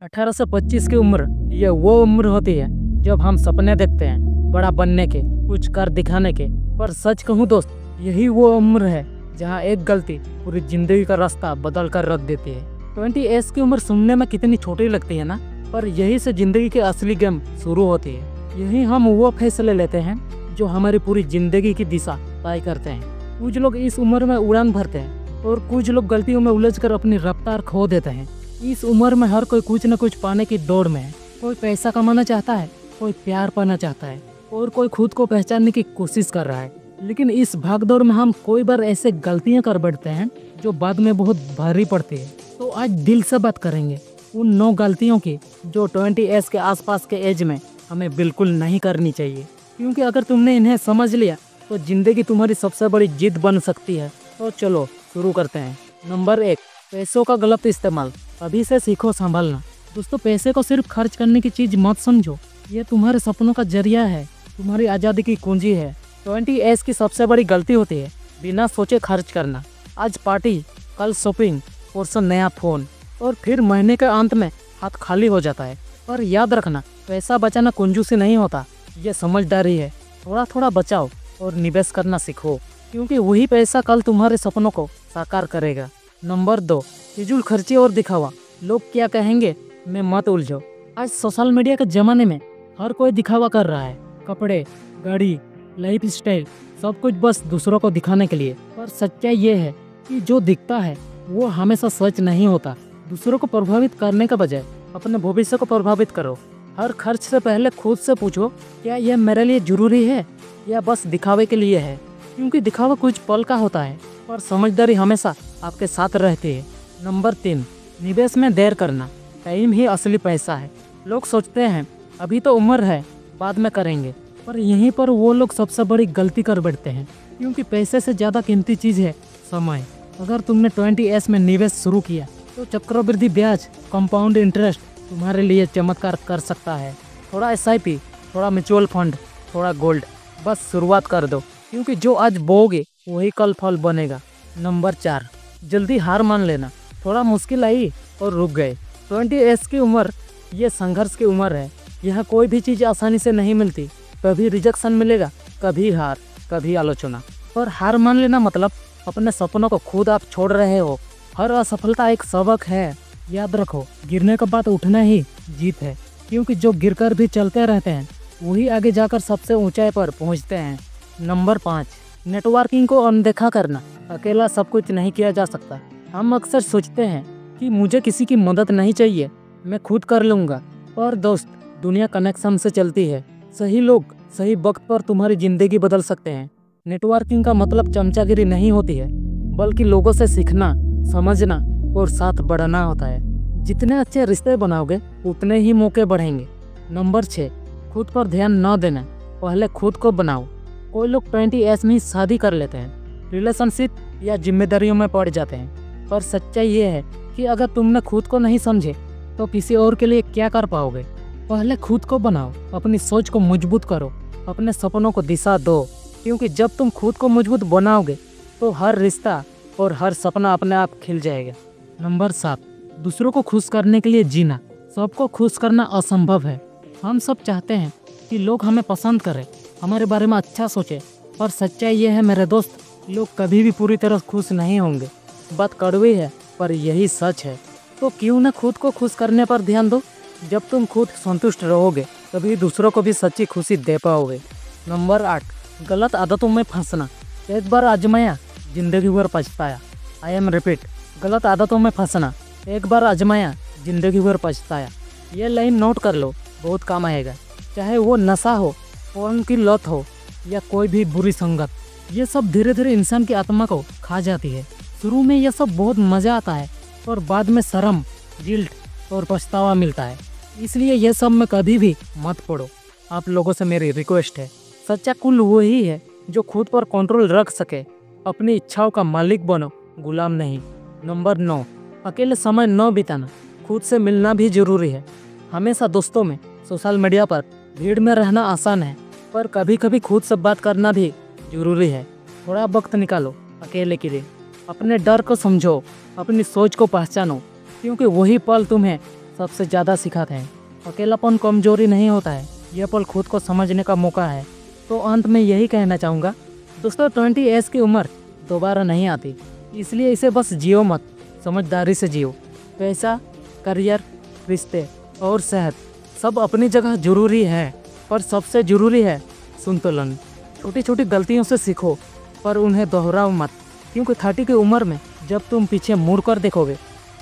18 से 25 की उम्र ये वो उम्र होती है जब हम सपने देखते हैं बड़ा बनने के, कुछ कर दिखाने के। पर सच कहूँ दोस्त, यही वो उम्र है जहाँ एक गलती पूरी जिंदगी का रास्ता बदल कर रख देती है। 20 एज की उम्र सुनने में कितनी छोटी लगती है ना, पर यही से जिंदगी की असली गेम शुरू होती है। यही हम वो फैसले लेते हैं जो हमारी पूरी जिंदगी की दिशा तय करते हैं। कुछ लोग इस उम्र में उड़ान भरते हैं और कुछ लोग गलतियों में उलझकर अपनी रफ्तार खो देते हैं। इस उम्र में हर कोई कुछ न कुछ पाने की दौड़ में है। कोई पैसा कमाना चाहता है, कोई प्यार पाना चाहता है और कोई खुद को पहचानने की कोशिश कर रहा है। लेकिन इस भागदौड़ में हम कोई बार ऐसे गलतियां कर बैठते हैं जो बाद में बहुत भारी पड़ती है। तो आज दिल से बात करेंगे उन 9 गलतियों की जो 20 एज के आसपास के एज में हमें बिल्कुल नहीं करनी चाहिए, क्योंकि अगर तुमने इन्हें समझ लिया तो जिंदगी तुम्हारी सबसे बड़ी जिद बन सकती है। तो चलो शुरू करते हैं। नंबर 1, पैसों का गलत इस्तेमाल। अभी से सीखो संभालना। दोस्तों, पैसे को सिर्फ खर्च करने की चीज मत समझो, ये तुम्हारे सपनों का जरिया है, तुम्हारी आज़ादी की कुंजी है। 20 एज की सबसे बड़ी गलती होती है बिना सोचे खर्च करना। आज पार्टी, कल शॉपिंग, परसों नया फ़ोन और फिर महीने के अंत में हाथ खाली हो जाता है। पर याद रखना, पैसा बचाना कंजूसी नहीं होता, ये समझदारी है। थोड़ा थोड़ा बचाओ और निवेश करना सीखो, क्योंकि वही पैसा कल तुम्हारे सपनों को साकार करेगा। नंबर 2, फिजूल खर्ची और दिखावा। लोग क्या कहेंगे मैं मत उलझो। आज सोशल मीडिया के ज़माने में हर कोई दिखावा कर रहा है। कपड़े, गाड़ी, लाइफ स्टाइल, सब कुछ बस दूसरों को दिखाने के लिए। पर सच्चाई ये है कि जो दिखता है वो हमेशा सच नहीं होता। दूसरों को प्रभावित करने के बजाय अपने भविष्य को प्रभावित करो। हर खर्च से पहले खुद से पूछो, क्या यह मेरे लिए जरूरी है या बस दिखावे के लिए है? क्योंकि दिखावा कुछ पल का होता है, पर समझदारी हमेशा आपके साथ रहती है। नंबर 3, निवेश में देर करना। टाइम ही असली पैसा है। लोग सोचते हैं अभी तो उम्र है, बाद में करेंगे, पर यहीं पर वो लोग सबसे बड़ी गलती कर बैठते हैं, क्योंकि पैसे से ज़्यादा कीमती चीज़ है समय। अगर तुमने 20 एज में निवेश शुरू किया तो चक्रवृद्धि ब्याज, कंपाउंड इंटरेस्ट तुम्हारे लिए चमत्कार कर सकता है। थोड़ा SIP, थोड़ा म्यूचुअल फंड, थोड़ा गोल्ड, बस शुरुआत कर दो, क्योंकि जो आज बोओगे वही कल फल बनेगा। नंबर 4, जल्दी हार मान लेना। थोड़ा मुश्किल आई और रुक गए। 20 एज की उम्र ये संघर्ष की उम्र है। यह कोई भी चीज़ आसानी से नहीं मिलती। कभी रिजेक्शन मिलेगा, कभी हार, कभी आलोचना। पर हार मान लेना मतलब अपने सपनों को खुद आप छोड़ रहे हो। हर असफलता एक सबक है। याद रखो, गिरने के बाद उठना ही जीत है, क्योंकि जो गिरकर भी चलते रहते हैं वही आगे जाकर सबसे ऊंचाई पर पहुंचते हैं। नंबर 5, नेटवर्किंग को अनदेखा करना। अकेला सब कुछ नहीं किया जा सकता। हम अक्सर सोचते हैं कि मुझे किसी की मदद नहीं चाहिए, मैं खुद कर लूँगा। पर दोस्त, दुनिया कनेक्शन से चलती है। सही लोग सही वक्त पर तुम्हारी ज़िंदगी बदल सकते हैं। नेटवर्किंग का मतलब चमचागिरी नहीं होती है, बल्कि लोगों से सीखना, समझना और साथ बढ़ना होता है। जितने अच्छे रिश्ते बनाओगे उतने ही मौके बढ़ेंगे। नंबर 6, खुद पर ध्यान न देना, पहले खुद को बनाओ। कोई लोग 20 एज में ही शादी कर लेते हैं, रिलेशनशिप या जिम्मेदारियों में पड़ जाते हैं। पर सच्चाई ये है कि अगर तुमने खुद को नहीं समझे तो किसी और के लिए क्या कर पाओगे। पहले खुद को बनाओ, अपनी सोच को मजबूत करो, अपने सपनों को दिशा दो, क्योंकि जब तुम खुद को मजबूत बनाओगे तो हर रिश्ता और हर सपना अपने आप खिल जाएगा। नंबर 7, दूसरों को खुश करने के लिए जीना। सबको खुश करना असंभव है। हम सब चाहते हैं कि लोग हमें पसंद करें, हमारे बारे में अच्छा सोचें, पर सच्चाई ये है मेरे दोस्त, लोग कभी भी पूरी तरह खुश नहीं होंगे। बात कड़वी है पर यही सच है। तो क्यों न खुद को खुश करने पर ध्यान दो। जब तुम खुद संतुष्ट रहोगे तभी दूसरों को भी सच्ची खुशी दे पाओगे। नंबर 8, गलत आदतों में फंसना। एक बार आजमाया, जिंदगी भर पछताया। आई एम रिपीट, गलत आदतों में फंसना। एक बार आजमाया, जिंदगी भर पछताया। ये लाइन नोट कर लो, बहुत काम आएगा। चाहे वो नशा हो, फोन की लत हो या कोई भी बुरी संगत, ये सब धीरे धीरे इंसान की आत्मा को खा जाती है। शुरू में यह सब बहुत मज़ा आता है, और बाद में शर्म, गिल्ट और पछतावा मिलता है। इसलिए यह सब में कभी भी मत पड़ो। आप लोगों से मेरी रिक्वेस्ट है, सच्चा कुल वही है जो खुद पर कंट्रोल रख सके। अपनी इच्छाओं का मालिक बनो, गुलाम नहीं। नंबर 9, अकेले समय न बिताना। खुद से मिलना भी जरूरी है। हमेशा दोस्तों में, सोशल मीडिया पर भीड़ में रहना आसान है, पर कभी कभी खुद से बात करना भी जरूरी है। थोड़ा वक्त निकालो अकेले के लिए। अपने डर को समझो, अपनी सोच को पहचानो, क्योंकि वही पल तुम्हें सबसे ज़्यादा सिखाते हैं। अकेलापन कमजोरी नहीं होता है, यह पल खुद को समझने का मौका है। तो अंत में यही कहना चाहूँगा दोस्तों, 20 की उम्र दोबारा नहीं आती, इसलिए इसे बस जियो मत, समझदारी से जियो। पैसा, करियर, रिश्ते और सेहत सब अपनी जगह जरूरी है, पर सबसे ज़रूरी है संतुलन। छोटी छोटी गलतियों से सीखो, पर उन्हें दोहराओ मत, क्योंकि 30 की उम्र में जब तुम पीछे मुड़ कर देखोगे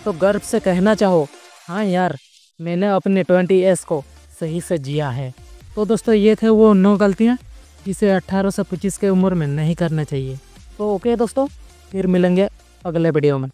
तो गर्व से कहना चाहो, हाँ यार, मैंने अपने 20 को सही से जिया है। तो दोस्तों, ये थे वो 9 गलतियाँ जिसे 18 से 25 की उम्र में नहीं करना चाहिए। तो ओके दोस्तों, फिर मिलेंगे अगले वीडियो में।